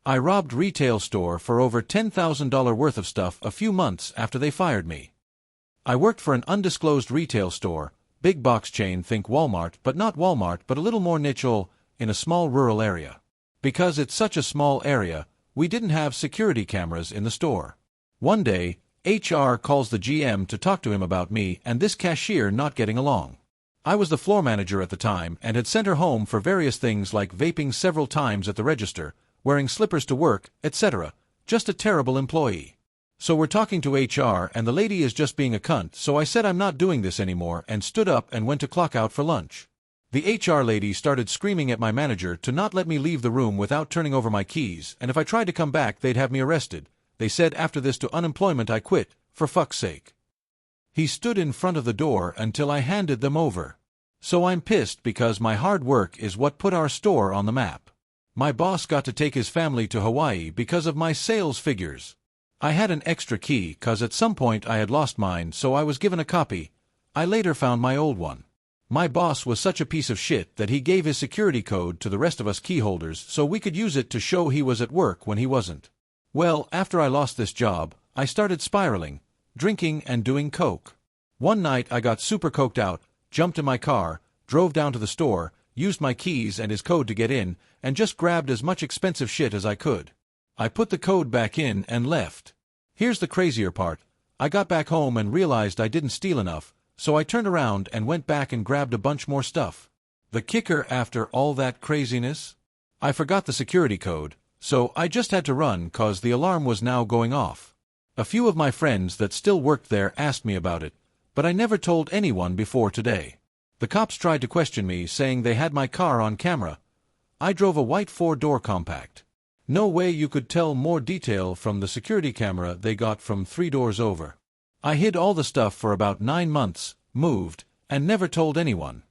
I robbed retail store for over $10,000 worth of stuff a few months after they fired me. I worked for an undisclosed retail store, big box chain, think Walmart, but not Walmart, but a little more niche, in a small rural area. Because it's such a small area, we didn't have security cameras in the store. One day, HR calls the GM to talk to him about me and this cashier not getting along. I was the floor manager at the time and had sent her home for various things like vaping several times at the register, wearing slippers to work, etc. Just a terrible employee. So we're talking to HR and the lady is just being a cunt, so I said I'm not doing this anymore and stood up and went to clock out for lunch. The HR lady started screaming at my manager to not let me leave the room without turning over my keys, and if I tried to come back they'd have me arrested. They said after this to unemployment I quit, for fuck's sake. He stood in front of the door until I handed them over. So I'm pissed because my hard work is what put our store on the map. My boss got to take his family to Hawaii because of my sales figures. I had an extra key cause at some point I had lost mine, so I was given a copy. I later found my old one. My boss was such a piece of shit that he gave his security code to the rest of us key holders so we could use it to show he was at work when he wasn't. Well, after I lost this job, I started spiraling, drinking and doing coke. One night I got super coked out, jumped in my car, drove down to the store, used my keys and his code to get in, and just grabbed as much expensive shit as I could. I put the code back in and left. Here's the crazier part. I got back home and realized I didn't steal enough, so I turned around and went back and grabbed a bunch more stuff. The kicker after all that craziness? I forgot the security code, so I just had to run cause the alarm was now going off. A few of my friends that still worked there asked me about it, but I never told anyone before today. The cops tried to question me saying they had my car on camera. I drove a white 4-door compact. No way you could tell more detail from the security camera they got from 3 doors over. I hid all the stuff for about 9 months, moved, and never told anyone.